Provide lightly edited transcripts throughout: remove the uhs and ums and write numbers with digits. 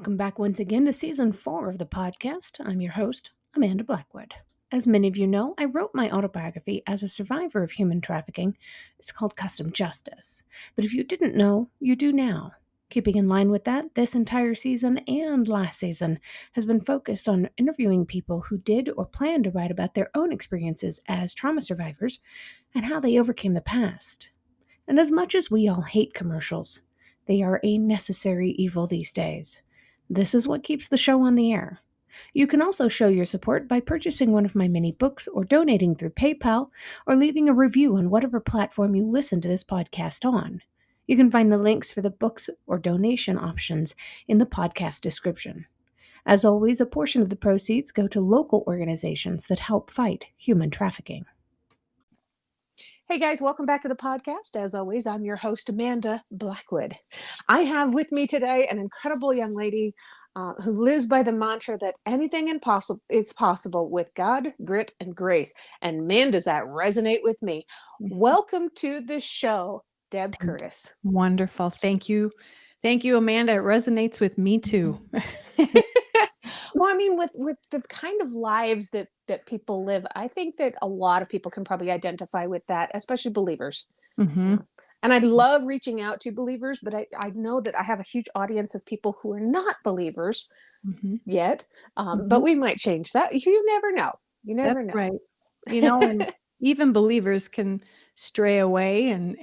Welcome back once again to Season 4 of the podcast. I'm your host, Amanda Blackwood. As many of you know, I wrote my autobiography as a survivor of human trafficking. It's called Custom Justice. But if you didn't know, you do now. Keeping in line with that, this entire season and last season has been focused on interviewing people who did or plan to write about their own experiences as trauma survivors and how they overcame the past. And as much as we all hate commercials, they are a necessary evil these days. This is what keeps the show on the air. You can also show your support by purchasing one of my mini books or donating through PayPal or leaving a review on whatever platform you listen to this podcast on. You can find the links for the books or donation options in the podcast description. As always, a portion of the proceeds go to local organizations that help fight human trafficking. Hey guys, welcome back to the podcast. As always, I'm your host, Amanda Blackwood. I have with me today an incredible young lady who lives by the mantra that anything is possible with God, grit, and grace. And man, does that resonate with me. Welcome to the show, Deb Curtis. Wonderful. Thank you. Thank you, Amanda. It resonates with me too. Well, I mean, with the kind of lives that people live, I think that a lot of people can probably identify with that, especially believers. Mm-hmm. And I love reaching out to believers, but I know that I have a huge audience of people who are not believers yet. But we might change that. You never know. You never know. Right. And even believers can stray away and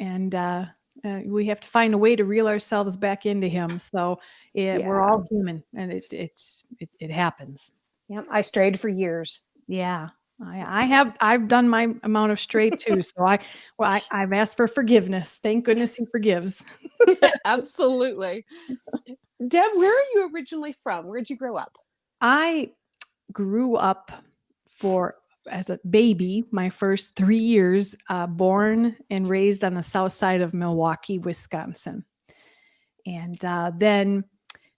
we have to find a way to reel ourselves back into him. So we're all human, and it happens. Yep. I strayed for years. Yeah, I've done my amount of stray too. So I've asked for forgiveness. Thank goodness he forgives. Absolutely. Deb, where are you originally from? Where'd you grow up? I grew up as a baby, my first 3 years, born and raised on the south side of Milwaukee, Wisconsin. And then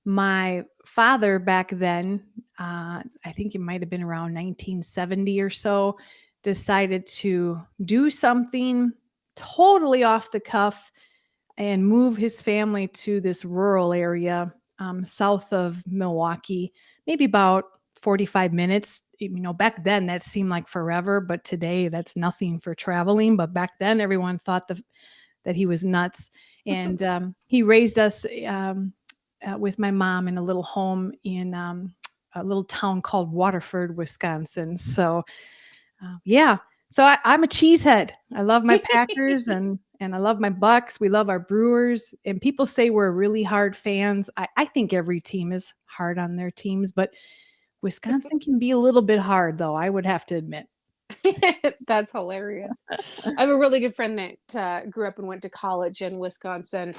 my father back then, I think it might have been around 1970 or so, decided to do something totally off the cuff and move his family to this rural area south of Milwaukee, maybe about 45 minutes. Back then that seemed like forever, but today that's nothing for traveling. But back then everyone thought that he was nuts. And he raised us with my mom in a little home in a little town called Waterford, Wisconsin. So so I'm a cheesehead. I love my Packers and I love my Bucks. We love our Brewers. And people say we're really hard fans. I think every team is hard on their teams, but Wisconsin can be a little bit hard, though, I would have to admit. That's hilarious. I have a really good friend that grew up and went to college in Wisconsin,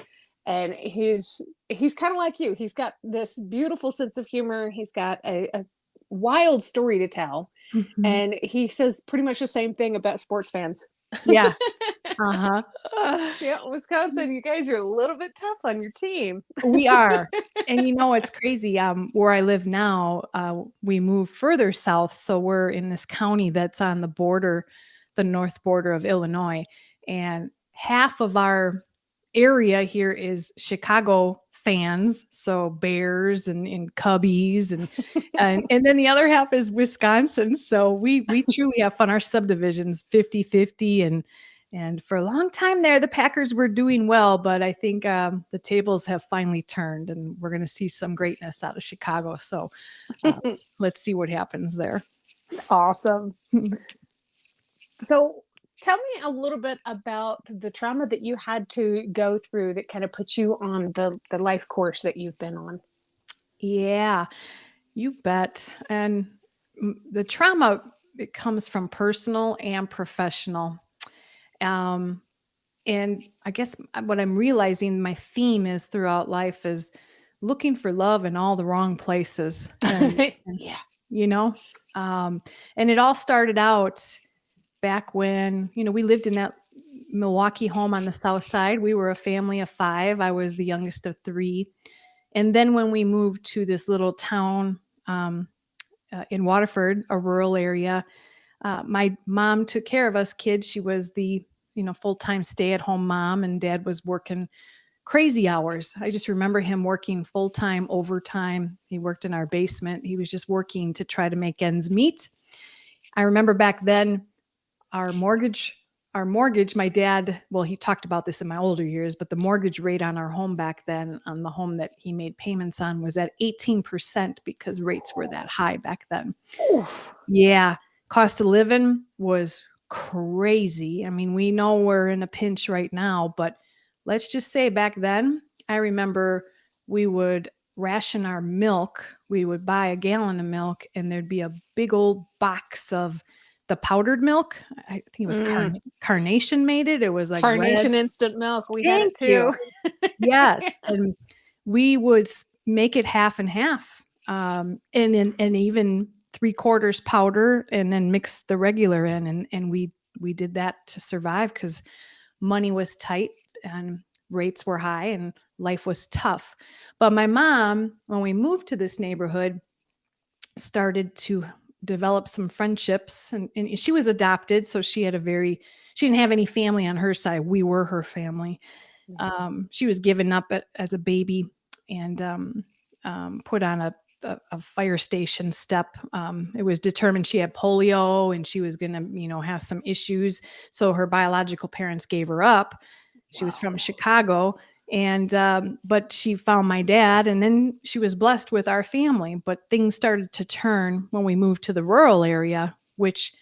and he's kind of like you. He's got this beautiful sense of humor. He's got a wild story to tell, and he says pretty much the same thing about sports fans. Yeah. Yeah, Wisconsin, you guys are a little bit tough on your team. We are. And it's crazy. Where I live now, we moved further south. So we're in this county that's on the border, the north border of Illinois. And half of our area here is Chicago fans. So Bears and Cubbies and then the other half is Wisconsin. So we truly have fun. Our subdivision's 50-50 and for a long time there, the Packers were doing well, but I think the tables have finally turned, and we're going to see some greatness out of Chicago. So let's see what happens there. Awesome. So tell me a little bit about the trauma that you had to go through that kind of put you on the life course that you've been on. Yeah, you bet. And the trauma, it comes from personal and professional. And I guess what I'm realizing my theme is throughout life is looking for love in all the wrong places. And, and it all started out back when, we lived in that Milwaukee home on the south side. We were a family of 5. I was the youngest of 3. And then when we moved to this little town in Waterford, a rural area, my mom took care of us kids. She was the full-time stay-at-home mom, and Dad was working crazy hours. I just remember him working full-time overtime. He worked in our basement. He was just working to try to make ends meet. I remember back then our mortgage, my dad, well, he talked about this in my older years, but the mortgage rate on our home back then, on the home that he made payments on, was at 18% because rates were that high back then. Oof. Yeah. Cost of living was crazy. I mean, we know we're in a pinch right now, but let's just say back then, I remember we would ration our milk. We would buy a gallon of milk and there'd be a big old box of the powdered milk. I think it was Carnation made it. It was like Carnation red. instant milk. We had it Thank too. you. Yes. And we would make it half and half. And even 3/4 powder and then mix the regular in. And we did that to survive because money was tight and rates were high and life was tough. But my mom, when we moved to this neighborhood, started to develop some friendships, and she was adopted. So she didn't have any family on her side. We were her family. She was given up as a baby and put on a fire station step. It was determined she had polio and she was going to, have some issues. So her biological parents gave her up. She was from Chicago. And, but she found my dad and then she was blessed with our family, but things started to turn when we moved to the rural area, which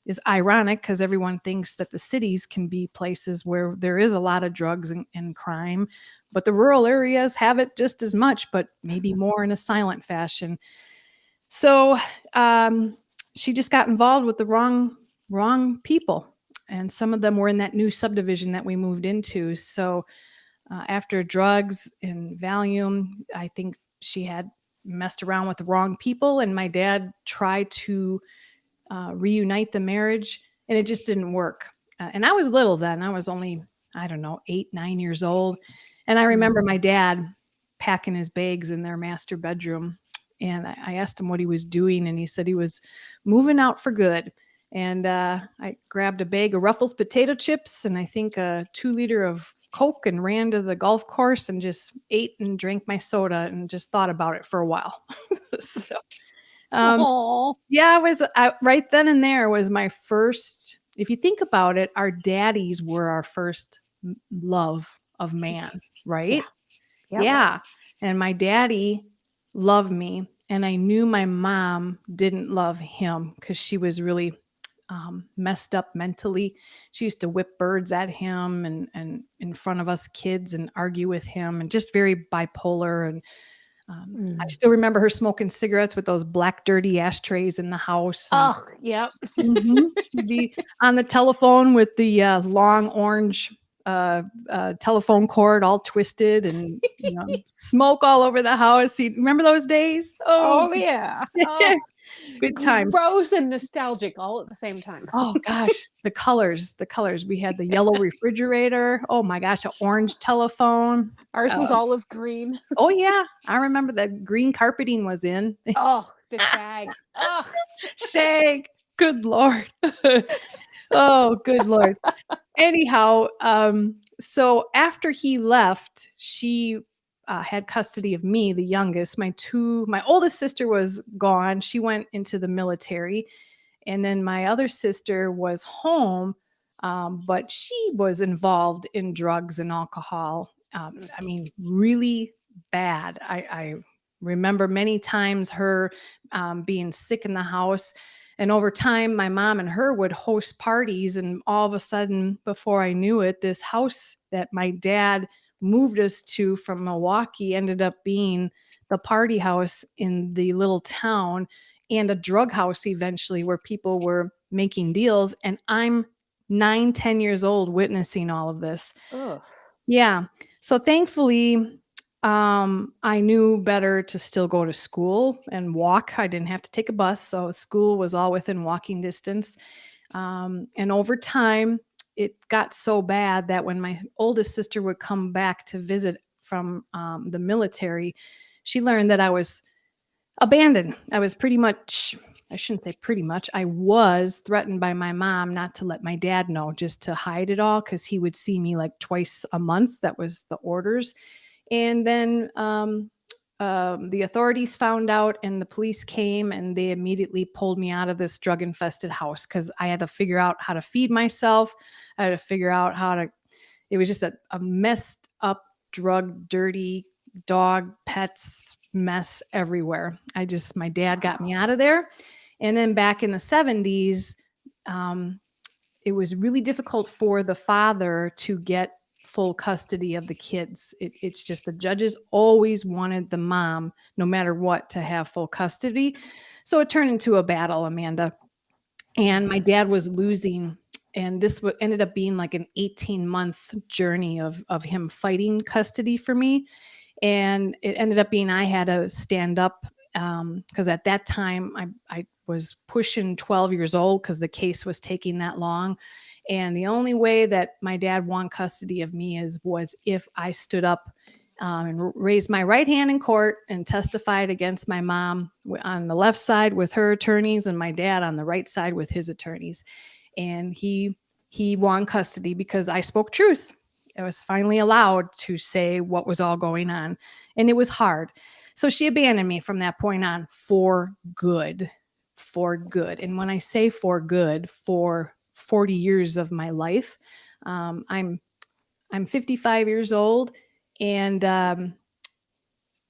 is ironic because everyone thinks that the cities can be places where there is a lot of drugs and crime, but the rural areas have it just as much, but maybe more in a silent fashion. So, she just got involved with the wrong people. And some of them were in that new subdivision that we moved into. So, after drugs and Valium, I think she had messed around with the wrong people. And my dad tried to reunite the marriage and it just didn't work. And I was little then. I was only, 8, 9 years old. And I remember my dad packing his bags in their master bedroom. And I asked him what he was doing. And he said he was moving out for good. And I grabbed a bag of Ruffles potato chips and I think a 2-liter of Coke and ran to the golf course and just ate and drank my soda and just thought about it for a while. So, yeah, it was right then and there was my first, if you think about it, our daddies were our first love of man, right? Yeah. And my daddy loved me and I knew my mom didn't love him because she was really messed up mentally. She used to whip birds at him and in front of us kids and argue with him and just very bipolar. And I still remember her smoking cigarettes with those black dirty ashtrays in the house. Oh, yep. She'd be on the telephone with the long orange telephone cord all twisted and smoke all over the house. You remember those days? Oh yeah. Oh. Good times. Gross and nostalgic all at the same time. Oh gosh, the colors. We had the yellow refrigerator. Oh my gosh, an orange telephone. Ours was olive green. Oh yeah, I remember the green carpeting was in. Oh, the shag. Oh, shag. Good Lord. Oh, good Lord. Anyhow, so after he left, she had custody of me, the youngest. My oldest sister was gone. She went into the military. And then my other sister was home, but she was involved in drugs and alcohol. Really bad. I remember many times her being sick in the house. And over time, my mom and her would host parties. And all of a sudden, before I knew it, this house that my dad moved us to from Milwaukee ended up being the party house in the little town and a drug house eventually where people were making deals. And I'm 9, 10 years old witnessing all of this. ugh. Yeah. So thankfully, I knew better to still go to school and walk. I didn't have to take a bus. So school was all within walking distance. And over time, it got so bad that when my oldest sister would come back to visit from the military, she learned that I was abandoned. I was pretty much I shouldn't say pretty much, I was threatened by my mom not to let my dad know, just to hide it all, because he would see me like twice a month. That was the orders. And then the authorities found out, and the police came, and they immediately pulled me out of this drug infested house because I had to figure out how to feed myself. I had to figure out how to, it was just a messed up, drug, dirty dog, pets mess everywhere. My dad got me out of there. And then back in the 70s, it was really difficult for the father to get full custody of the kids. It's just the judges always wanted the mom, no matter what, to have full custody. So it turned into a battle, Amanda. And my dad was losing. And this ended up being like an 18-month journey of him fighting custody for me. And it ended up being I had to stand up because at that time I was pushing 12 years old because the case was taking that long. And the only way that my dad won custody of me was if I stood up and raised my right hand in court and testified against my mom on the left side with her attorneys and my dad on the right side with his attorneys. And he won custody because I spoke truth. I was finally allowed to say what was all going on. And it was hard. So she abandoned me from that point on for good. For good. And when I say for good, for 40 years of my life, I'm 55 years old, and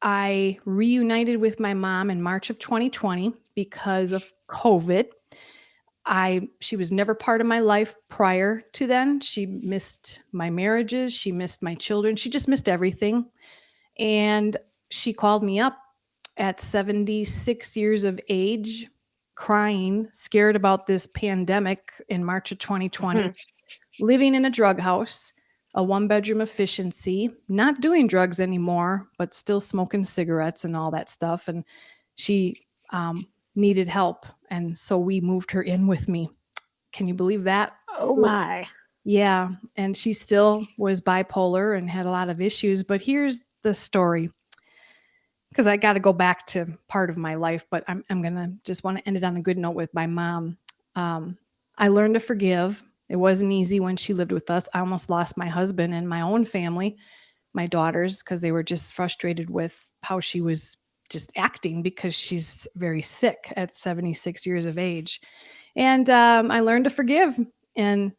I reunited with my mom in March of 2020 because of COVID. She was never part of my life prior to then. She missed my marriages. She missed my children. She just missed everything. And she called me up at 76 years of age, crying, scared about this pandemic in March of 2020, living in a drug house, a 1-bedroom efficiency, not doing drugs anymore, but still smoking cigarettes and all that stuff. And she needed help. And so we moved her in with me. Can you believe that? Oh my. Yeah. And she still was bipolar and had a lot of issues. But here's the story, because I got to go back to part of my life, but I'm going to just want to end it on a good note with my mom. I learned to forgive. It wasn't easy when she lived with us. I almost lost my husband and my own family, my daughters, because they were just frustrated with how she was just acting because she's very sick at 76 years of age. And I learned to forgive. And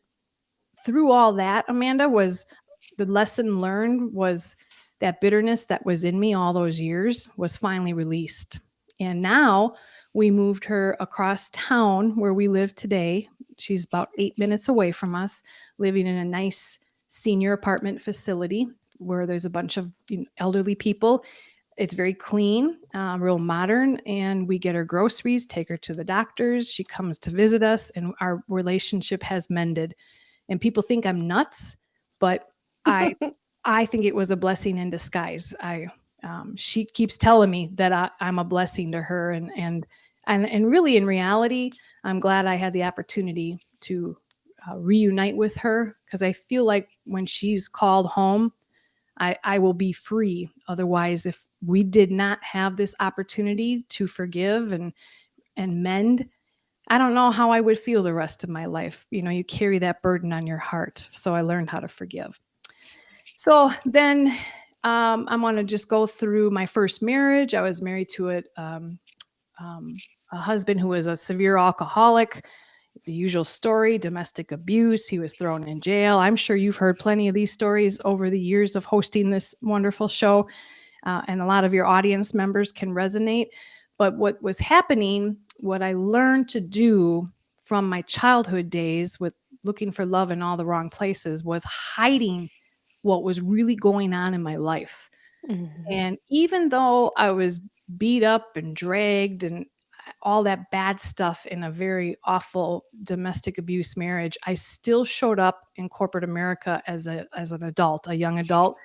through all that, Amanda, was the lesson learned was that bitterness that was in me all those years was finally released. And now we moved her across town where we live today. She's about 8 minutes away from us, living in a nice senior apartment facility where there's a bunch of elderly people. It's very clean, real modern, and we get her groceries, take her to the doctors. She comes to visit us, and our relationship has mended. And people think I'm nuts, but I think it was a blessing in disguise. She keeps telling me that I'm a blessing to her, and really in reality, I'm glad I had the opportunity to reunite with her, because I feel like when she's called home, I will be free. Otherwise, if we did not have this opportunity to forgive and mend, I don't know how I would feel the rest of my life. You carry that burden on your heart. So I learned how to forgive. So then I want to just go through my first marriage. I was married to a husband who was a severe alcoholic. The usual story, domestic abuse. He was thrown in jail. I'm sure you've heard plenty of these stories over the years of hosting this wonderful show. And a lot of your audience members can resonate. But what was happening, what I learned to do from my childhood days with looking for love in all the wrong places, was hiding what was really going on in my life. Mm-hmm. And even though I was beat up and dragged and all that bad stuff in a very awful domestic abuse marriage, I still showed up in corporate America as an adult, a young adult,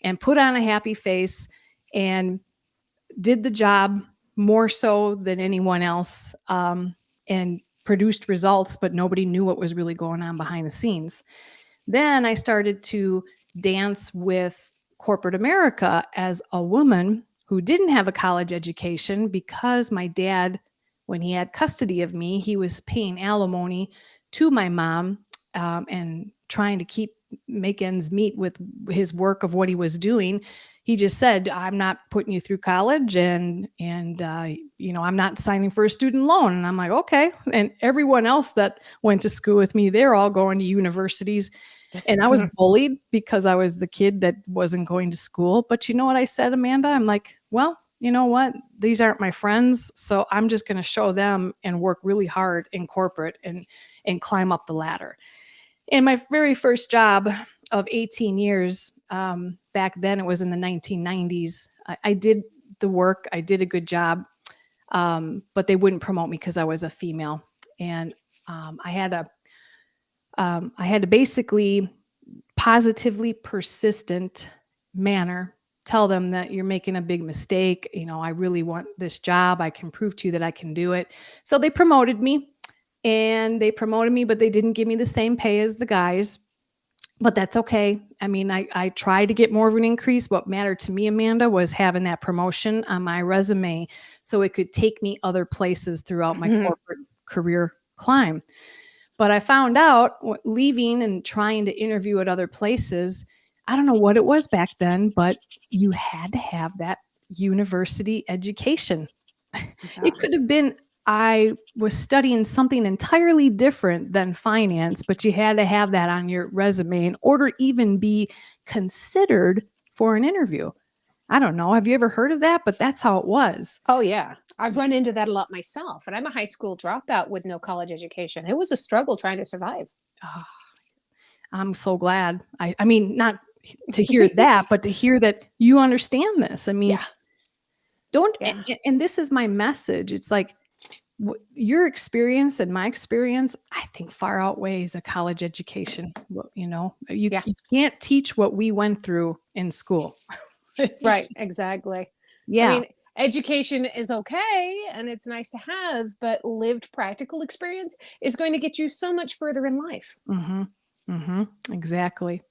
and put on a happy face and did the job more so than anyone else, and produced results, but nobody knew what was really going on behind the scenes. Then I started to dance with corporate America as a woman who didn't have a college education, because my dad when he had custody of me, he was paying alimony to my mom, and trying to keep make ends meet with his work of what he was doing. He just said, "I'm not putting you through college, and I'm not signing for a student loan." And I'm like, okay. And everyone else that went to school with me, they're all going to universities. And I was bullied because I was the kid that wasn't going to school. But you know what I said, Amanda? I'm like, well, you know what? These aren't my friends. So I'm just going to show them and work really hard in corporate and climb up the ladder. And my very first job of 18 years, back then it was in the 1990s, I did the work. I did a good job, but they wouldn't promote me because I was a female. And I had to basically positively persistent manner tell them that you're making a big mistake. I really want this job. I can prove to you that I can do it. So they promoted me. But they didn't give me the same pay as the guys. But that's okay. I mean, I tried to get more of an increase. What mattered to me, Amanda, was having that promotion on my resume so it could take me other places throughout my corporate career climb. But I found out leaving and trying to interview at other places, I don't know what it was back then, but you had to have that university education. It could have been I was studying something entirely different than finance, but you had to have that on your resume in order to even be considered for an interview. I don't know. Have you ever heard of that? But that's how it was. Oh, yeah. I've run into that a lot myself. And I'm a high school dropout with no college education. It was a struggle trying to survive. Oh, I'm so glad. I mean, not to hear that, but to hear that you understand this. I mean, and this is my message. It's like, your experience and my experience, I think, far outweighs a college education. You can't teach what we went through in school. Right, exactly. Yeah. I mean, education is okay and it's nice to have, but lived practical experience is going to get you so much further in life. Exactly.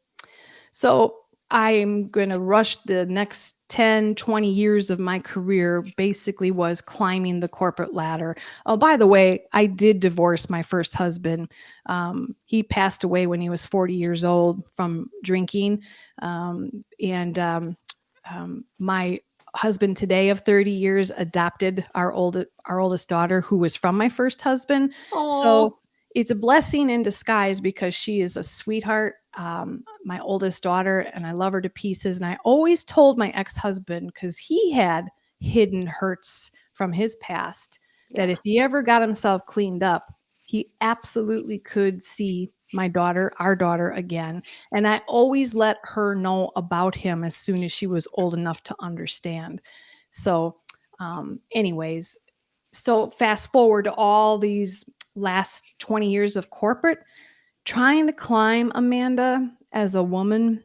So I'm going to rush the next 10, 20 years of my career basically was climbing the corporate ladder. Oh, by the way, I did divorce my first husband. He passed away when he was 40 years old from drinking. My husband today of 30 years adopted our oldest daughter, who was from my first husband. Aww. So it's a blessing in disguise because she is a sweetheart, my oldest daughter, and I love her to pieces. And I always told my ex-husband, because he had hidden hurts from his past, that if he ever got himself cleaned up, he absolutely could see our daughter again. And I always let her know about him as soon as she was old enough to understand. So anyways, so fast forward to all these last 20 years of corporate, trying to climb, Amanda, as a woman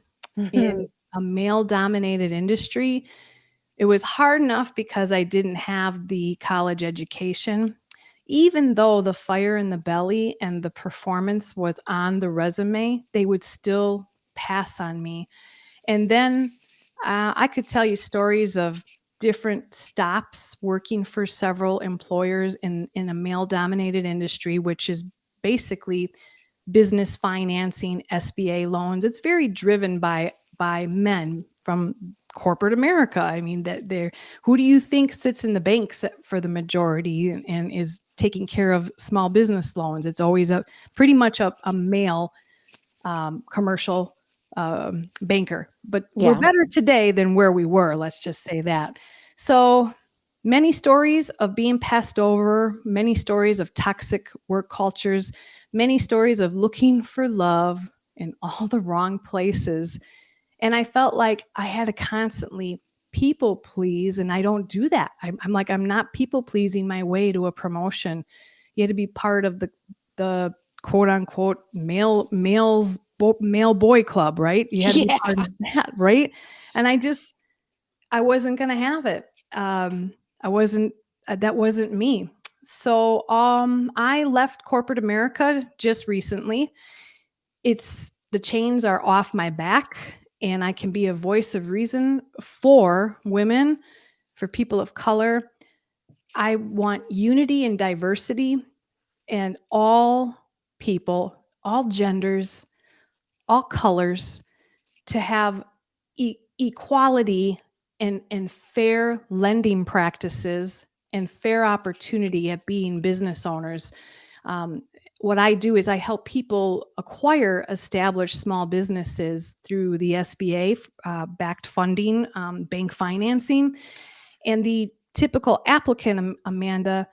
in a male-dominated industry. It was hard enough because I didn't have the college education. Even though the fire in the belly and the performance was on the resume, they would still pass on me. And then I could tell you stories of different stops working for several employers in a male-dominated industry, which is basically business financing, SBA loans. It's very driven by men from corporate America. I mean, who do you think sits in the banks for the majority and is taking care of small business loans? It's always pretty much a male commercial banker. But we're better today than where we were. Let's just say that. So many stories of being passed over, many stories of toxic work cultures, many stories of looking for love in all the wrong places. And I felt like I had to constantly people please, and I don't do that. I'm not people pleasing my way to a promotion. You had to be part of the quote unquote male boy club, right? You had to be part of that, right? And I wasn't going to have it. That wasn't me. So I left corporate America just recently. The chains are off my back, and I can be a voice of reason for women, for people of color. I want unity and diversity, and all people, all genders, all colors to have equality and fair lending practices and fair opportunity at being business owners. Um, what I do is I help people acquire established small businesses through the SBA backed funding, bank financing. And the typical applicant, Amanda,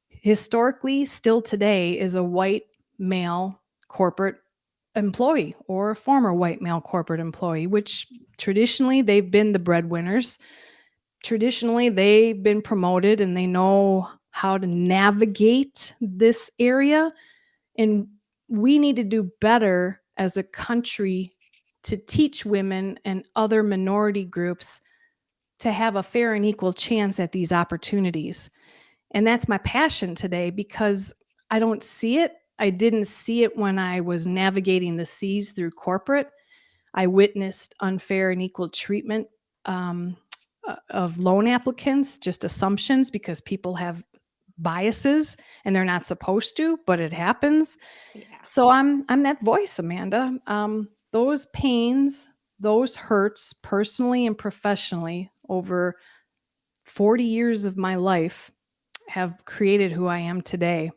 historically, still today, is a white male corporate employee or a former white male corporate employee, which traditionally they've been the breadwinners. Traditionally, they've been promoted and they know how to navigate this area. And we need to do better as a country to teach women and other minority groups to have a fair and equal chance at these opportunities. And that's my passion today because I don't see it. I didn't see it when I was navigating the seas through corporate. I witnessed unfair and equal treatment of loan applicants, just assumptions because people have biases and they're not supposed to, but it happens. Yeah. So I'm that voice, Amanda. Those pains, those hurts, personally and professionally, over 40 years of my life, have created who I am today.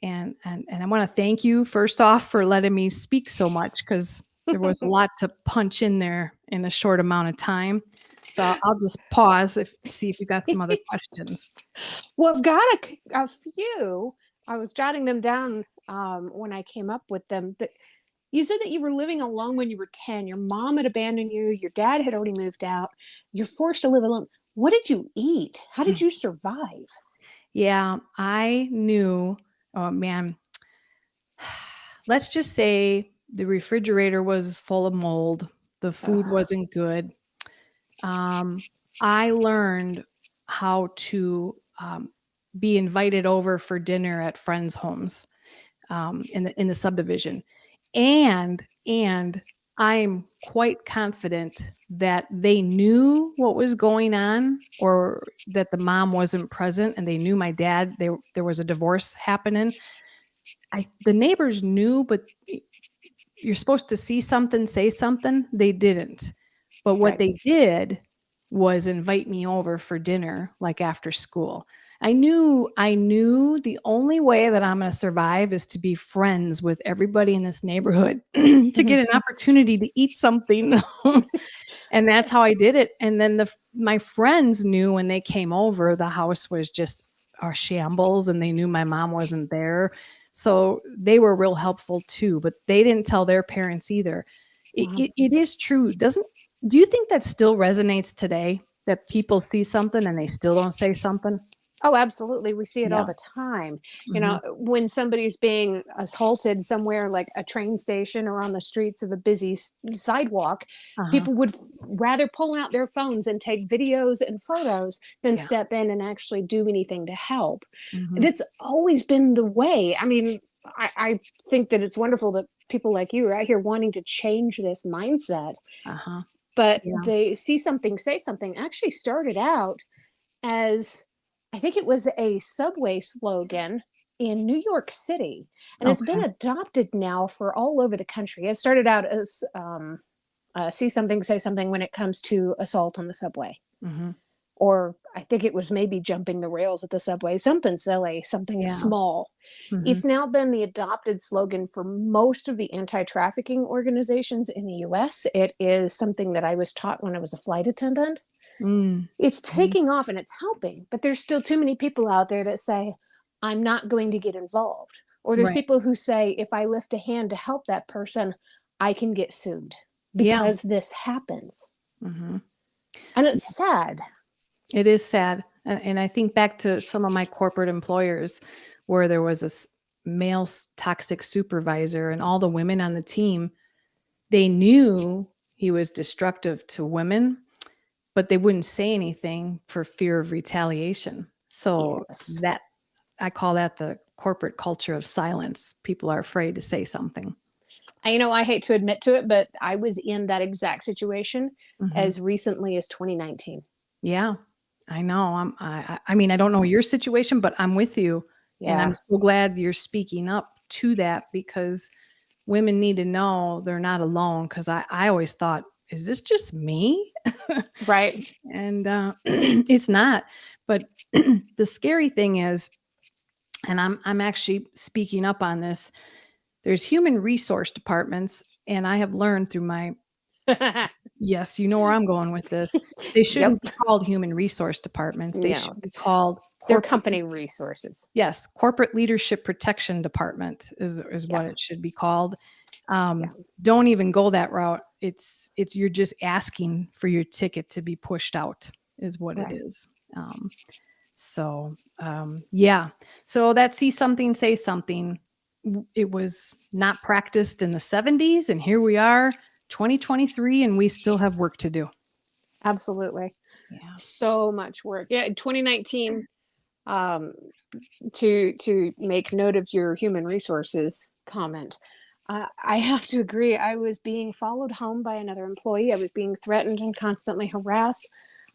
And I want to thank you first off for letting me speak so much, because there was a lot to punch in there in a short amount of time. So I'll just pause see if you got some other questions. Well, I've got a few. I was jotting them down when I came up with them. That you said that you were living alone when you were 10. Your mom had abandoned you. Your dad had already moved out. You're forced to live alone. What did you eat? How did you survive? Yeah, I knew, oh man, let's just say the refrigerator was full of mold. The food wasn't good. I learned how to be invited over for dinner at friends' homes in the subdivision, and I'm quite confident that they knew what was going on, or that the mom wasn't present, and they knew my dad. There was a divorce happening. The neighbors knew, but you're supposed to see something, say something. They didn't. But what Right. they did was invite me over for dinner, like after school. I knew the only way that I'm going to survive is to be friends with everybody in this neighborhood to get an opportunity to eat something. And that's how I did it. And then my friends knew when they came over, the house was just a shambles, and they knew my mom wasn't there. So they were real helpful too, but they didn't tell their parents either. It is true. Do you think that still resonates today, that people see something and they still don't say something? Oh, absolutely. We see it all Yeah. the time. You Mhm. know, when somebody's being assaulted somewhere like a train station or on the streets of a busy sidewalk, Uh-huh. people would rather pull out their phones and take videos and photos than Yeah. step in and actually do anything to help. And Mhm. it's always been the way. I mean, I think that it's wonderful that people like you are out here wanting to change this mindset, Uh-huh. but Yeah. they see something, say something actually started out as, I think it was a subway slogan in New York City, and it's been Okay. adopted now for all over the country. It started out as see something, say something when it comes to assault on the subway. Mhm. Or I think it was maybe jumping the rails at the subway, something silly, something Yeah. small. Mhm. It's now been the adopted slogan for most of the anti trafficking organizations in the US. It is something that I was taught when I was a flight attendant. Mm. It's Mhm. taking off and it's helping, but there's still too many people out there that say, I'm not going to get involved. Or there's Right. people who say, if I lift a hand to help that person, I can get sued Yeah. because this happens. Mhm. And it's sad. It is sad. And I think back to some of my corporate employers where there was a male toxic supervisor, and all the women on the team, they knew he was destructive to women, but they wouldn't say anything for fear of retaliation. So Yes. that, I call that the corporate culture of silence. People are afraid to say something. I hate to admit to it, but I was in that exact situation Mhm. as recently as 2019. Yeah. I know. I mean, I don't know your situation, but I'm with you. And Yeah. I'm so glad you're speaking up to that, because women need to know they're not alone. Cause I always thought, is this just me? Right. And it's not. But the scary thing is, and I'm actually speaking up on this, there's human resource departments, and I have learned through my, yes, you know where I'm going with this. They Yep. shouldn't be called human resource departments. They No, should be called they're corporate. company resources. Yes, corporate leadership protection department is Yeah. what it should be called. Yeah. Don't even go that route. It's you're just asking for your ticket to be pushed out is what it Right. is. Yeah. So that see something, say something. It was not practiced in the 70s, and here we are, 2023, and we still have work to do. Absolutely. Yeah. So much work. Yeah. In 2019, um, to make note of your human resources comment, I have to agree. I was being followed home by another employee. I was being threatened and constantly harassed.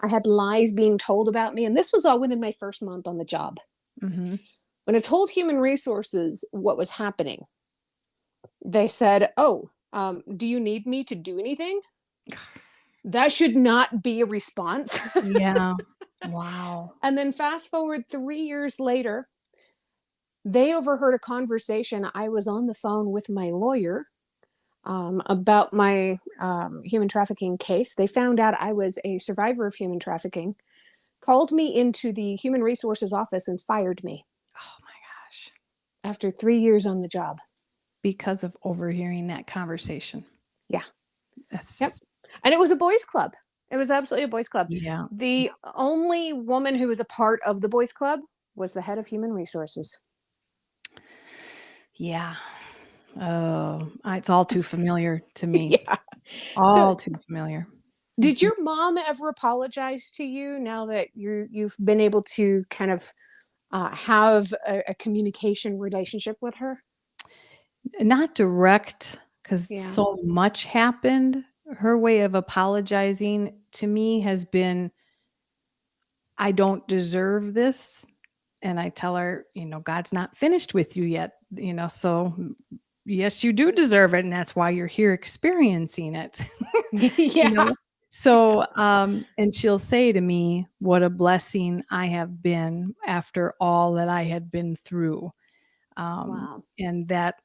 I had lies being told about me, and this was all within my first month on the job. Mm-hmm. When I told human resources what was happening, they said, "Oh, do you need me to do anything?" That should not be a response. Yeah. Wow. And then fast forward 3 years later, they overheard a conversation. I was on the phone with my lawyer about my human trafficking case. They found out I was a survivor of human trafficking, called me into the human resources office, and fired me Oh my gosh. after 3 years on the job. Because of overhearing that conversation. Yeah. Yep. That's, And it was a boys' club. It was absolutely a boys' club. yeah. The only woman who was a part of the boys' club was the head of human resources. Yeah. Oh, it's all too familiar to me. Yeah. So, All too familiar. did Mhm. your mom ever apologize to you now that you've been able to kind of have a communication relationship with her? Not direct, because Yeah. so much happened. Her way of apologizing to me has been, I don't deserve this. And I tell her, God's not finished with you yet, so yes, you do deserve it. And that's why you're here experiencing it. you Yeah. know? So, and she'll say to me, what a blessing I have been after all that I had been through. Wow. And that,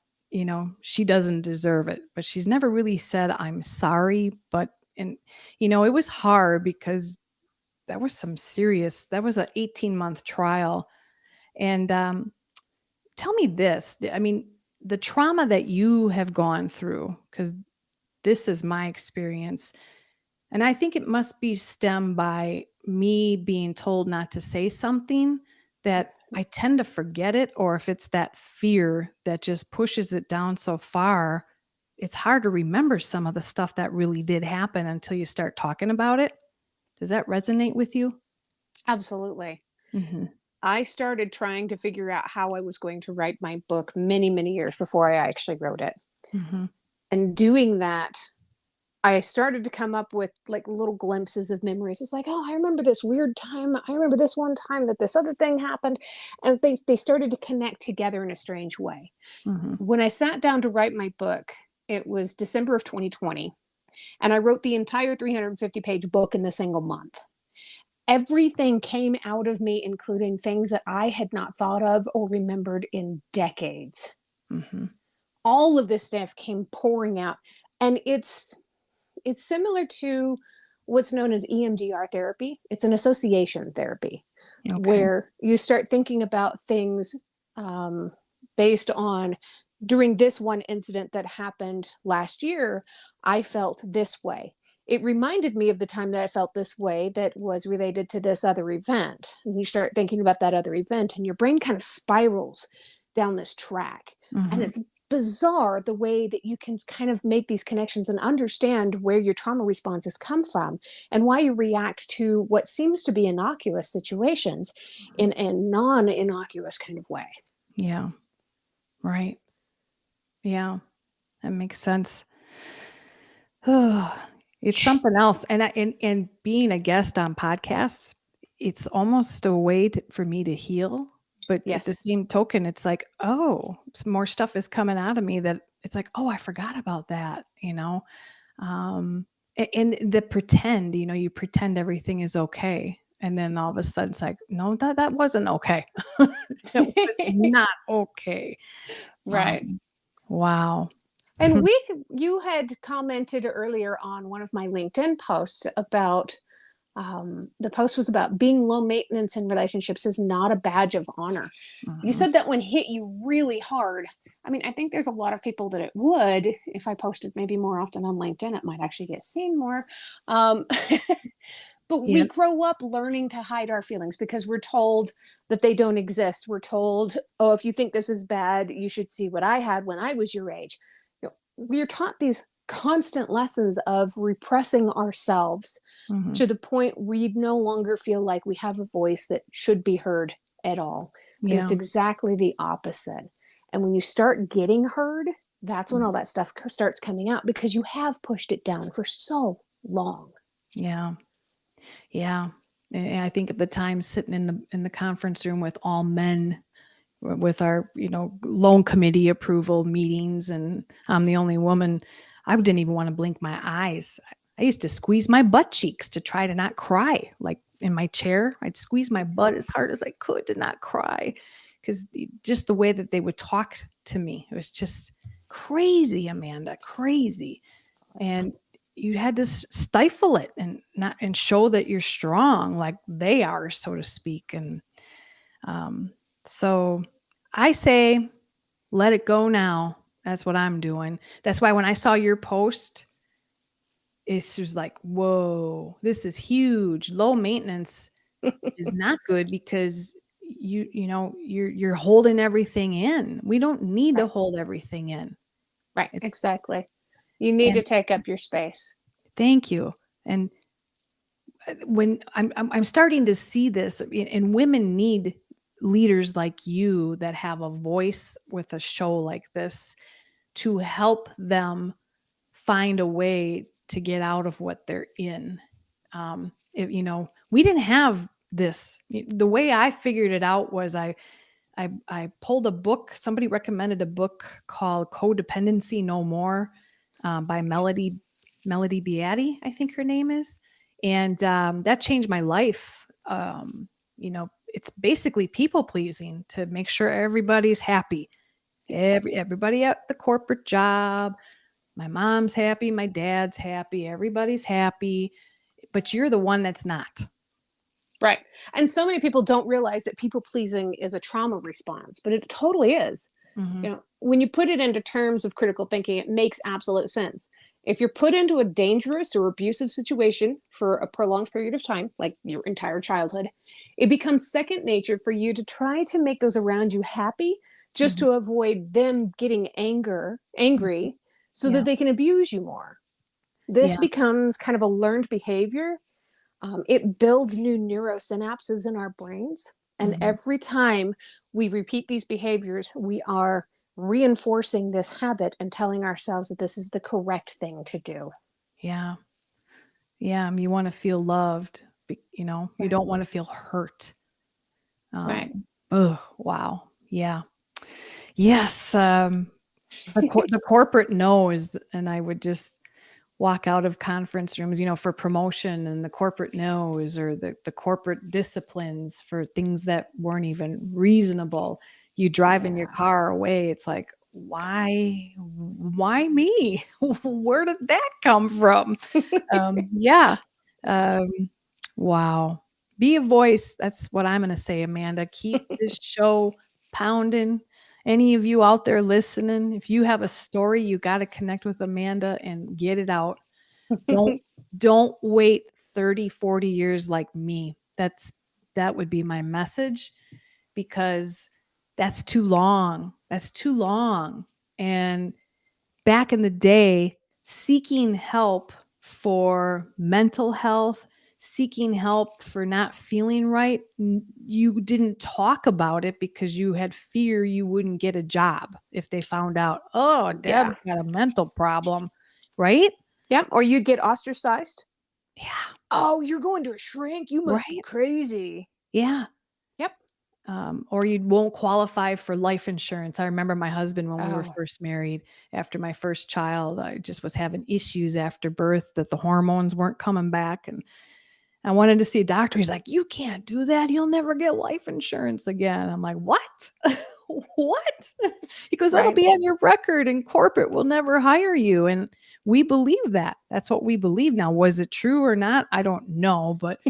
she doesn't deserve it, but she's never really said, I'm sorry. And, it was hard because that was that was an 18-month trial. And tell me this, I mean, the trauma that you have gone through, because this is my experience. And I think it must be stemmed by me being told not to say something, that I tend to forget it, or if it's that fear that just pushes it down so far, it's hard to remember some of the stuff that really did happen until you start talking about it. Does that resonate with you? Absolutely. Mm-hmm. I started trying to figure out how I was going to write my book many, many years before I actually wrote it. Mm-hmm. And doing that, I started to come up with like little glimpses of memories. It's like, oh, I remember this weird time. I remember this one time that this other thing happened. And they started to connect together in a strange way. Mm-hmm. When I sat down to write my book, it was December of 2020. And I wrote the entire 350-page book in the single month. Everything came out of me, including things that I had not thought of or remembered in decades. Mm-hmm. All of this stuff came pouring out. And it's similar to what's known as EMDR therapy. It's an association therapy Okay. where you start thinking about things um, based on, during this one incident that happened last year, I felt this way. It reminded me of the time that I felt this way that was related to this other event. And you start thinking about that other event, and your brain kind of spirals down this track. And Mm-hmm. it's bizarre the way that you can kind of make these connections and understand where your trauma responses come from and why you react to what seems to be innocuous situations in a non-innocuous kind of way. Yeah. Right. Yeah. That makes sense. It's something else. And being a guest on podcasts, it's almost a way for me to heal. But at the Yes. same token, it's like, oh, some more stuff is coming out of me that it's like, oh, I forgot about that, Um, and the pretend, you pretend everything is okay. And then all of a sudden it's like, no, that wasn't okay. It was not okay. Right. Um, wow. And you had commented earlier on one of my LinkedIn posts about the post was about being low maintenance in relationships is not a badge of honor. You Mhm. said that one hit you really hard. I mean, I think there's a lot of people that it would. If I posted maybe more often on LinkedIn, it might actually get seen more. Um, but we Yeah. grow up learning to hide our feelings because we're told that they don't exist. We're told, oh, if you think this is bad, you should see what I had when I was your age. We're taught these constant lessons of repressing ourselves Mhm. to the point we no longer feel like we have a voice that should be heard at all. And it's Yeah. exactly the opposite. And when you start getting heard, that's when Mhm. all that stuff starts coming out because you have pushed it down for so long. Yeah. Yeah. And I think at the time sitting in the conference room with all men with our, loan committee approval meetings, and I'm the only woman, I didn't even want to blink my eyes. I used to squeeze my butt cheeks to try to not cry. Like in my chair, I'd squeeze my butt as hard as I could to not cry, because just the way that they would talk to me, it was just crazy, Amanda, crazy. And you had to stifle it and show that you're strong like they are, so to speak. And so I say, let it go now. That's what I'm doing. That's why when I saw your post, it's just like, whoa, this is huge. Low maintenance is not good because you're holding everything in. We don't need to Right. hold everything in. Right. It's Exactly. You need and to take up your space. thank you. And when I'm starting to see this, and women need leaders like you that have a voice with a show like this to help them find a way to get out of what they're in. We didn't have this. The way I figured it out was I pulled a book. Somebody recommended a book called Codependency No More, by Yes. Melody Beatty, I think her name is. And that changed my life. It's basically people pleasing to make sure everybody's happy. Yes. Everybody at the corporate job, my mom's happy, my dad's happy, everybody's happy, but you're the one that's not. Right. And so many people don't realize that people pleasing is a trauma response, but it totally is. Mhm. When you put it into terms of critical thinking, it makes absolute sense. If you're put into a dangerous or abusive situation for a prolonged period of time, like your entire childhood, it becomes second nature for you to try to make those around you happy just Mhm. to avoid them getting Mhm. angry so that Yeah. they can abuse you more. This Yeah. becomes kind of a learned behavior. It builds new neurosynapses in our brains. And Mhm. every time we repeat these behaviors, we are reinforcing this habit and telling ourselves that this is the correct thing to do. Yeah. Yeah. You want to feel loved, you Right. don't want to feel hurt. Right. Oh, wow. Yeah. Yes. The corporate knows, and I would just walk out of conference rooms, for promotion, and the corporate knows, or the corporate disciplines for things that weren't even reasonable. You drive in your Yeah. car away. It's like, why me? Where did that come from? Yeah. Um, wow. Be a voice. That's what I'm going to say, Amanda. Keep this show pounding. Any of you out there listening, if you have a story, you got to connect with Amanda and get it out. Don't don't wait 30, 40 years like me. That would be my message, because that's too long. That's too long. And back in the day, seeking help for mental health, seeking help for not feeling right, you didn't talk about it because you had fear you wouldn't get a job if they found out, oh, Yeah. Deb's got a mental problem, right? Yeah. Or you'd get ostracized. Yeah. Oh, you're going to a shrink? You must be Right. crazy. Yeah. Yep. Or you won't qualify for life insurance. I remember my husband when we were Oh, first married, after my first child, I just was having issues after birth that the hormones weren't coming back. And I wanted to see a doctor. He's like, you can't do that. You'll never get life insurance again. I'm like, what? What? He goes, that'll right. be on your record and corporate will never hire you. And we believe that. That's what we believe. Now, was it true or not? I don't know, but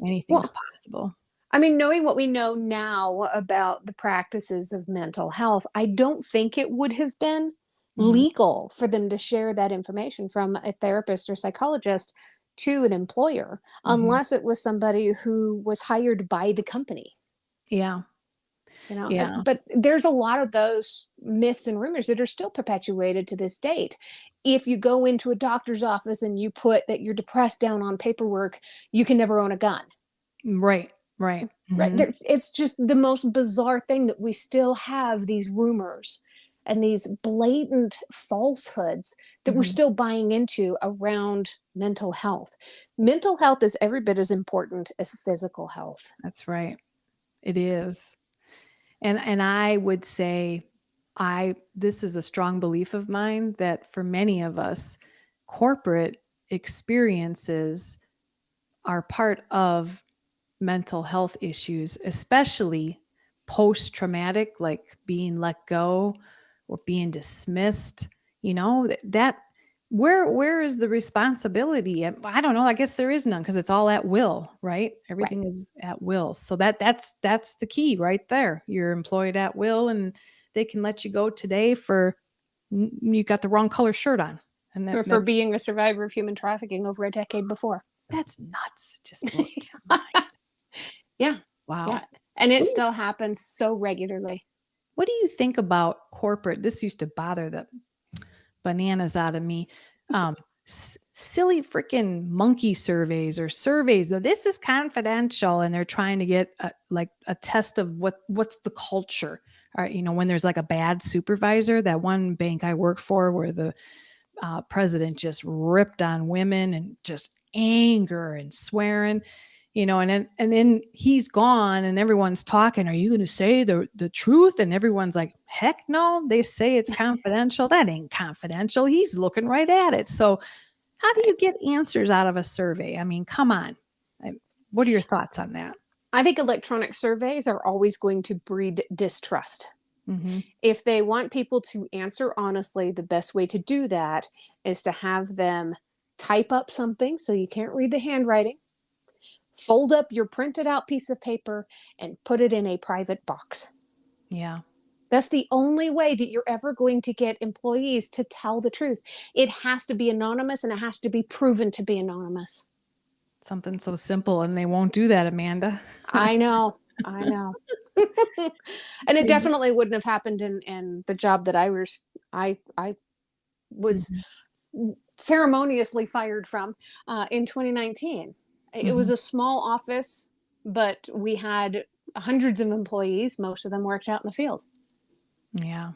anything's Well, possible. I mean, knowing what we know now about the practices of mental health, I don't think it would have been Mhm. legal for them to share that information from a therapist or psychologist to an employer Mhm. unless it was somebody who was hired by the company. Yeah. Yeah. But there's a lot of those myths and rumors that are still perpetuated to this date. If you go into a doctor's office and you put that you're depressed down on paperwork, you can never own a gun. Right. Right. Right. Mhm. It's just the most bizarre thing that we still have these rumors and these blatant falsehoods that we're Mhm. still buying into around mental health. Mental health is every bit as important as physical health. That's right. It is. And I would say I this is a strong belief of mine that for many of us, corporate experiences are part of mental health issues, especially post-traumatic, like being let go or being dismissed. That where is the responsibility? And I don't know. I guess there is none because it's all at will, right? Right. Everything is at will. So that's the key right there. You're employed at will, and they can let you go today for you got the wrong color shirt on, and Or for that's being a survivor of human trafficking over a decade before. that's nuts. It just blows your mind. Yeah. Wow. Yeah. And it What do you still happens so regularly. What do you think about corporate? This used to bother the bananas out of me. Silly freaking monkey surveys or surveys. This is confidential, and they're trying to get like a test of what's the culture. Or, when there's like a bad supervisor. That one bank I work for, where the president just ripped on women and just anger and swearing, and then he's gone and everyone's talking. Are you going to say the truth? And everyone's like, heck no. They say it's confidential. That ain't confidential. He's looking right at it. So how do Right. you get answers out of a survey? I mean, come on. What are your thoughts on that? I think electronic surveys are always going to breed distrust. Mm-hmm. If they want people to answer honestly, the best way to do that is to have them type up something so you can't read the handwriting, fold up your printed out piece of paper, and put it in a private box. Yeah. That's the only way that you're ever going to get employees to tell the truth. It has to be anonymous and it has to be proven to be anonymous. Something so simple, and they won't do that, Amanda. I know. I know. And it definitely wouldn't have happened in the job that I was Mhm. ceremoniously fired from in 2019. It was Mhm. a small office, but we had hundreds of employees. Most of them worked out in the field. Yeah.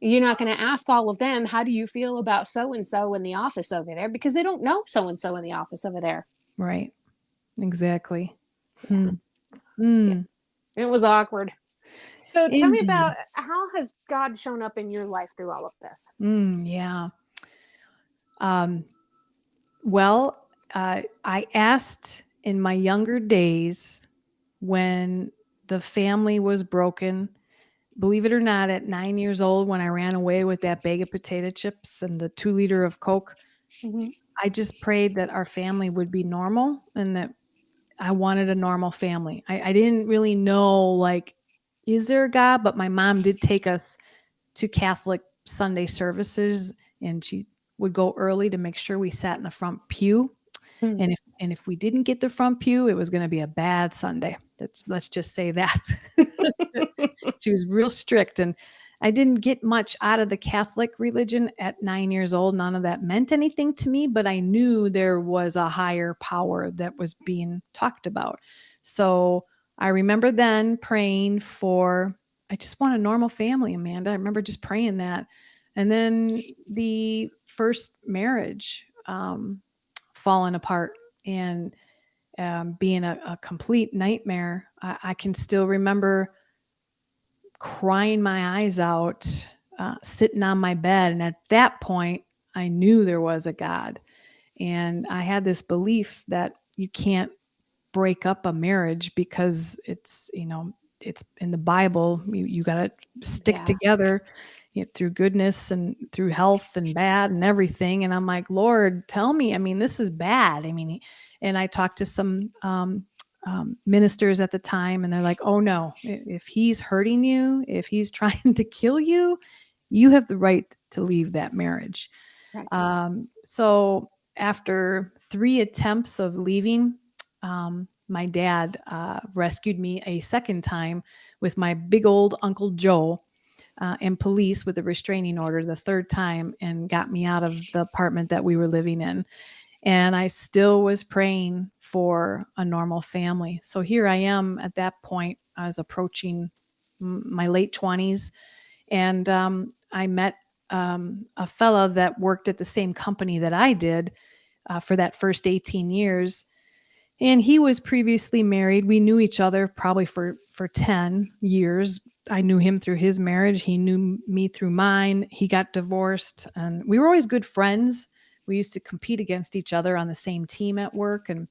You're not going to ask all of them, how do you feel about so and so in the office over there? Because they don't know so and so in the office over there. Right. Exactly. Yeah. Hmm. Yeah. Mm. It was awkward. So tell me about Indeed. how has God shown up in your life through all of this? Yeah. Um, well, I asked in my younger days when the family was broken. Believe it or not, at 9 years old, when I ran away with that bag of potato chips and the 2 liter of Coke, Mm-hmm. I just prayed that our family would be normal and that I wanted a normal family. I didn't really know, like, is there a God? But my mom did take us to Catholic Sunday services, and she would go early to make sure we sat in the front pew. And if we didn't get the front pew, it was going to be a bad Sunday. Let's just say that. She was real strict, and I didn't get much out of the Catholic religion at 9 years old. None of that meant anything to me, but I knew there was a higher power that was being talked about. So I remember then praying for, I just want a normal family, Amanda. I remember just praying that. And then the first marriage falling apart. and being a complete nightmare. I can still remember crying my eyes out, sitting on my bed. And at that point, I knew there was a God. And I had this belief that you can't break up a marriage because it's, it's in the Bible. You got to stick Yeah. together through goodness and through health and bad and everything. And I'm like, Lord, tell me, this is bad. And I talked to some ministers at the time, and they're like, oh no, if he's hurting you, if he's trying to kill you, you have the right to leave that marriage. Right. So after 3 attempts of leaving, my dad rescued me a second time with my big old Uncle Joe and police with a restraining order the third time, and got me out of the apartment that we were living in. And I still was praying for a normal family. So here I am at that point. I was approaching my late 20s, and I met a fella that worked at the same company that I did for that first 18 years. And he was previously married. We knew each other probably for 10 years. I knew him through his marriage. He knew me through mine. He got divorced, and we were always good friends. We used to compete against each other on the same team at work. And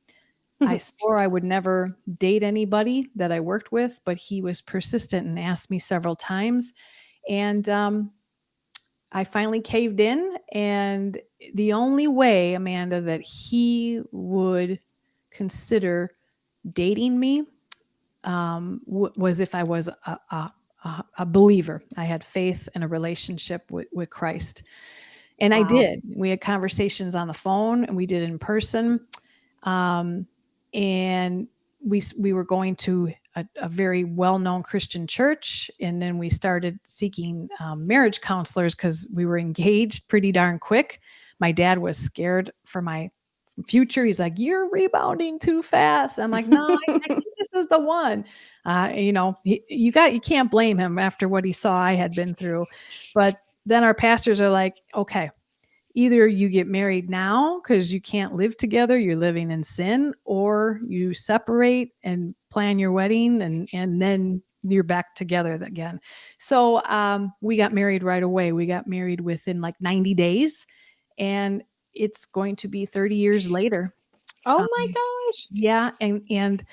I swore I would never date anybody that I worked with, but he was persistent and asked me several times. And I finally caved in. And the only way, Amanda, that he would consider dating me was if I was a believer. I had faith in a relationship with Christ. And I did. We had conversations on the phone, and we did in person. And we were going to a very well-known Christian church. And then we started seeking marriage counselors because we were engaged pretty darn quick. My dad was scared for my future. He's like, you're rebounding too fast. I'm like, no, I think this is the one. You can't blame him after what he saw I had been through. But then our pastors are like, okay, either you get married now because you can't live together, you're living in sin, or you separate and plan your wedding, and then you're back together again. So we got married right away. We got married within like 90 days, and it's going to be 30 years later. Oh my gosh. Yeah. And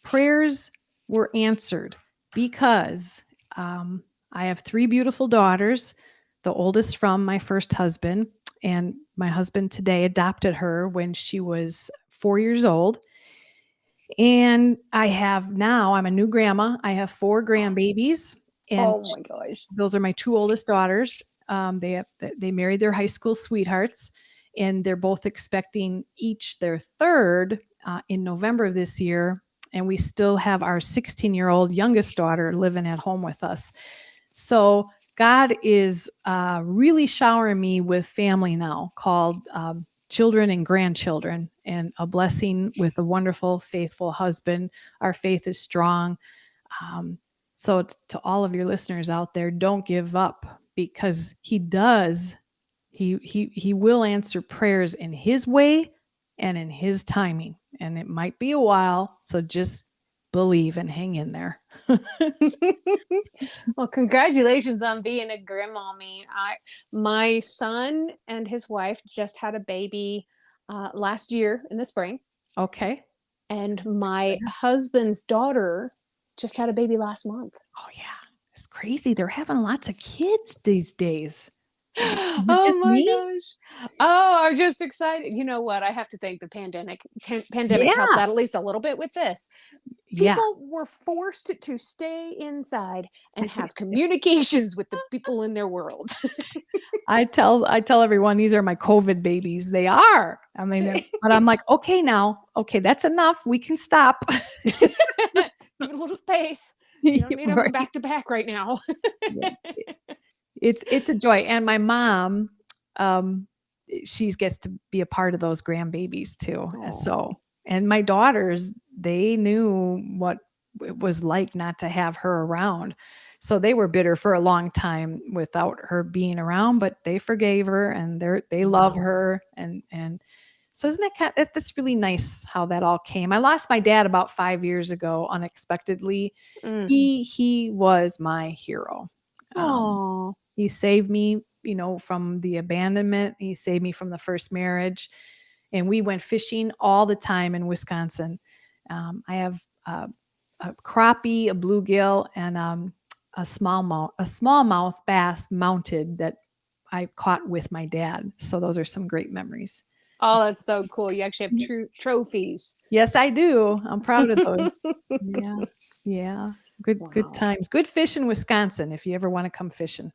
prayers were answered because I have 3 beautiful daughters, the oldest from my first husband. And my husband today adopted her when she was 4 years old. And I'm a new grandma. I have 4 grandbabies. And Oh my gosh. those are my 2 oldest daughters. They married their high school sweethearts, and they're both expecting each their third in November of this year. And we still have our 16-year-old youngest daughter living at home with us. So God is really showering me with family now, called children and grandchildren, and a blessing with a wonderful, faithful husband. Our faith is strong. So to all of your listeners out there, don't give up, because he does. He will answer prayers in his way and in his timing. And it might be a while, so just believe and hang in there. Well, congratulations on being a grandmommy. My son and his wife just had a baby last year in the spring, Okay. and my husband's daughter just had a baby last month. Oh yeah. It's crazy. They're having lots of kids these days. Is it Oh just my me? gosh. Oh, I'm just excited. You know what? I have to thank the pandemic. Pandemic Yeah. helped out at least a little bit with this. Yeah. People were forced to stay inside and have communications with the people in their world. I tell everyone these are my COVID babies. They are. But I'm like, okay, that's enough. We can stop. Give it a little space. You don't need them Right. back to back right now. Yeah. It's a joy. And my mom, she gets to be a part of those grandbabies too. Aw. And my daughters, they knew what it was like not to have her around. So they were bitter for a long time without her being around, but they forgave her, and they love her. And So isn't that's really nice how that all came. I lost my dad about 5 years ago unexpectedly. Mm. He was my hero. Oh, He saved me, from the abandonment. He saved me from the first marriage. And we went fishing all the time in Wisconsin. I have a crappie, a bluegill, and a smallmouth bass mounted that I caught with my dad. So those are some great memories. oh, that's so cool. You actually have true trophies. Yes, I do. I'm proud of those. Yeah. Yeah. Good Wow. times. Good fish in Wisconsin if you ever want to come fishing.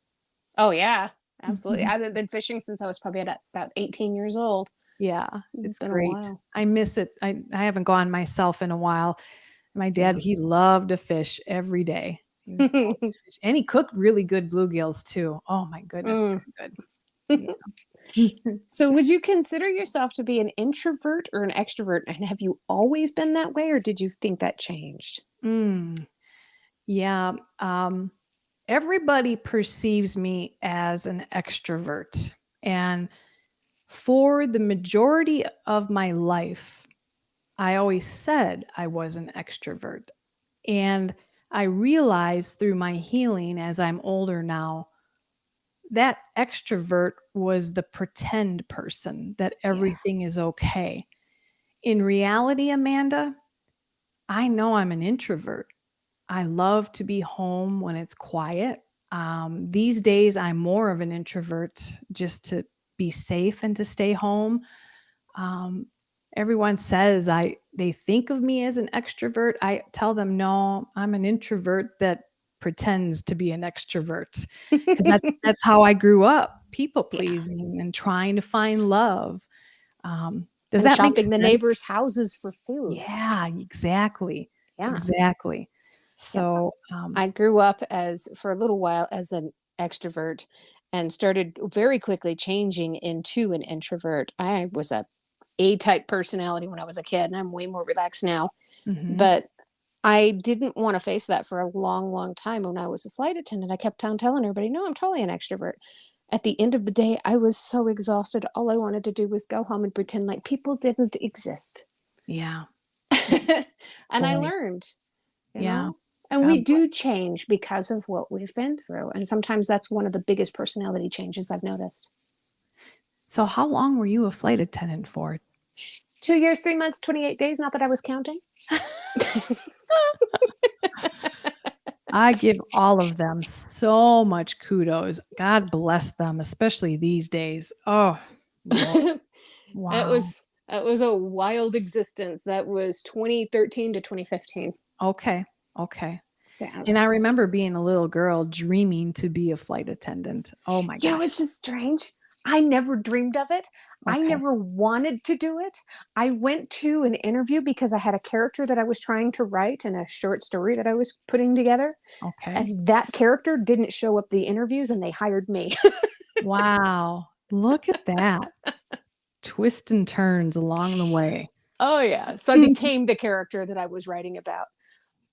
Oh yeah, absolutely. Mhm. I haven't been fishing since I was probably at about 18 years old. Yeah, It's it's been a great. while. I miss it. I haven't gone myself in a while. My dad, Yeah. he loved to fish every day. He was always fishing. And he cooked really good bluegills too. Oh my goodness, Mm. they're good. Yeah. So, would you consider yourself to be an introvert or an extrovert? And have you always been that way, or did you think that changed? Mm, yeah. Everybody perceives me as an extrovert. And for the majority of my life, I always said I was an extrovert. And I realized through my healing as I'm older now that extrovert was the pretend person, that Yeah. everything is okay. In reality, Amanda, I know I'm an introvert. I love to be home when it's quiet. These days, I'm more of an introvert just to be safe and to stay home. Um, Everyone says they think of me as an extrovert. I tell them no, I'm an introvert that pretends to be an extrovert because that's how I grew up, people Yeah. pleasing and trying to find love. Does And that make shopping the sense? neighbors' houses for food. Yeah, exactly, Yeah. exactly. Yeah. So, I grew up for a little while as an extrovert and started very quickly changing into an introvert. I was A type personality when I was a kid, and I'm way more relaxed now. mhm. But I didn't want to face that for a long, long time. When I was a flight attendant, I kept on telling everybody, no, I'm totally an extrovert. At the end of the day, I was so exhausted. All I wanted to do was go home and pretend like people didn't exist. Yeah, And I boy, learned, you yeah. know, and God we bless. do change because of what we've been through. And sometimes that's one of the biggest personality changes I've noticed. So, how long were you a flight attendant for? 2 years, 3 months, 28 days. Not that I was counting. I give all of them so much kudos. God bless them, especially these days. Oh, Lord. it Wow. was it was a wild existence. That was 2013 to 2015. Okay. Okay. Yeah. And I remember being a little girl dreaming to be a flight attendant. Oh my You know, gosh. it's just strange. I never dreamed of it. I Okay. never wanted to do it. I went to an interview because I had a character that I was trying to write in a short story that I was putting together. Okay. And that character didn't show up the interviews and they hired me. Wow. Look at that. Twists and turns along the way. Oh, yeah. So I became the character that I was writing about.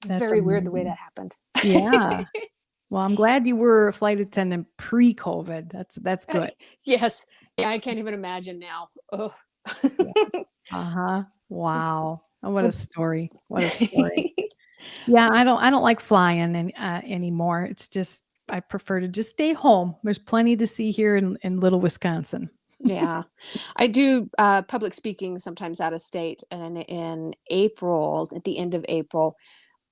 That's Very weird the way amazing. that happened. Yeah. Well, I'm glad you were a flight attendant pre-COVID. That's good. Yes. Yeah, I can't even imagine now. Oh. Yeah. Uh-huh. Wow. Oh, what a Well, story. What a story. Yeah, I don't like flying anymore. It's just I prefer to just stay home. There's plenty to see here in little Wisconsin. yeah. I do public speaking sometimes out of state. And in April, at the end of April,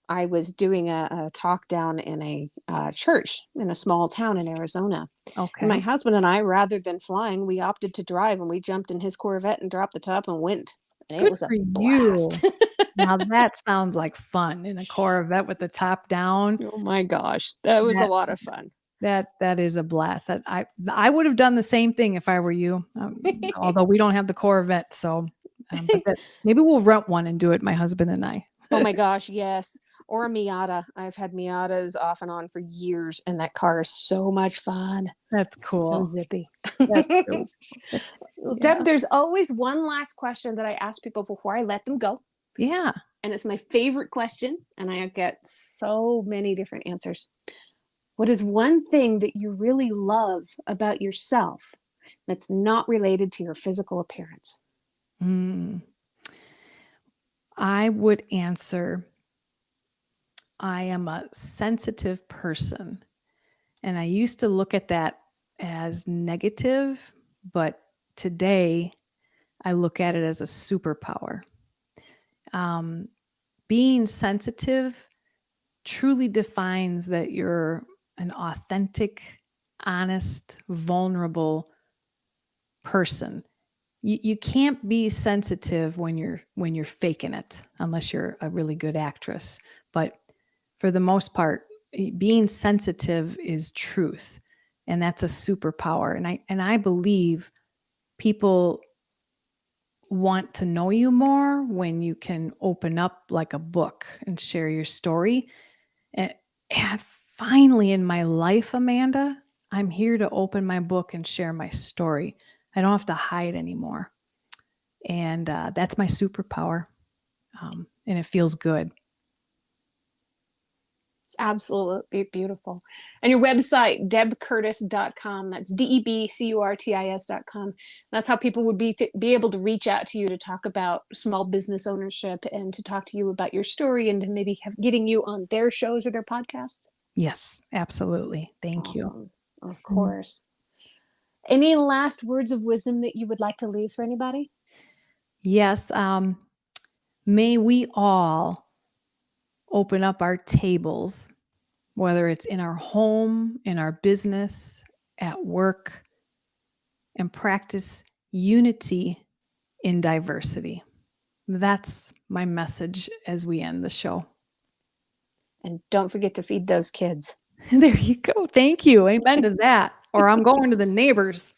I was doing a talk down in a church in a small town in Arizona. And my Okay. husband and I, rather than flying, we opted to drive and we jumped in his Corvette and dropped the top and went. And it Good was a for you. blast. Now that sounds like fun in a Corvette with the top down. Oh my gosh. That was a That lot of fun. that is a blast. That I would have done the same thing if I were you. Although we don't have the Corvette, so but that maybe we'll rent one and do it, my husband and I. Oh my gosh, yes. Or a Miata. I've had Miatas off and on for years, and that car is so much fun. That's So cool. zippy. That's really cool. Well, Yeah. Deb, there's always one last question that I ask people before I let them go. Yeah. And it's my favorite question, and I get so many different answers. What is one thing that you really love about yourself that's not related to your physical appearance? I would answer, I am a sensitive person. And I used to look at that as negative, but today I look at it as a superpower. Being sensitive truly defines that you're an authentic, honest, vulnerable person. You can't be sensitive when you're faking it, unless you're a really good actress. But for the most part, being sensitive is truth, and that's a superpower. And I believe people want to know you more when you can open up like a book and share your story. And finally in my life, Amanda, I'm here to open my book and share my story. I don't have to hide anymore. And that's my superpower. And it feels good. It's absolutely beautiful. And your website, debcurtis.com. That's DEBCURTIS.com. That's how people would be able to reach out to you to talk about small business ownership and to talk to you about your story and to maybe getting you on their shows or their podcasts. Yes, absolutely. Thank you. Of course. Any last words of wisdom that you would like to leave for anybody? Yes. May we all open up our tables, whether it's in our home, in our business, at work, and practice unity in diversity. That's my message as we end the show. And don't forget to feed those kids. There you go. Thank you. Amen to that. Or I'm going to the neighbors.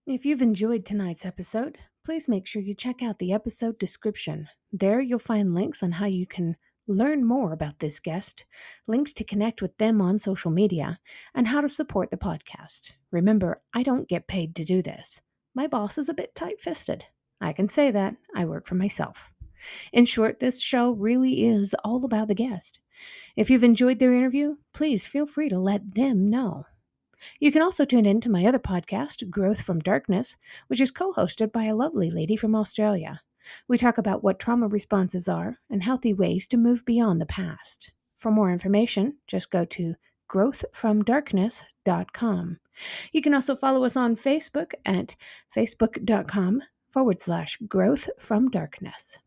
If you've enjoyed tonight's episode, please make sure you check out the episode description. There you'll find links on how you can learn more about this guest, links to connect with them on social media, and how to support the podcast. Remember, I don't get paid to do this. My boss is a bit tight-fisted. I can say that. I work for myself. In short, this show really is all about the guest. If you've enjoyed their interview, please feel free to let them know. You can also tune in to my other podcast, Growth from Darkness, which is co-hosted by a lovely lady from Australia. We talk about what trauma responses are and healthy ways to move beyond the past. For more information, just go to growthfromdarkness.com. You can also follow us on Facebook at facebook.com/growthfromdarkness.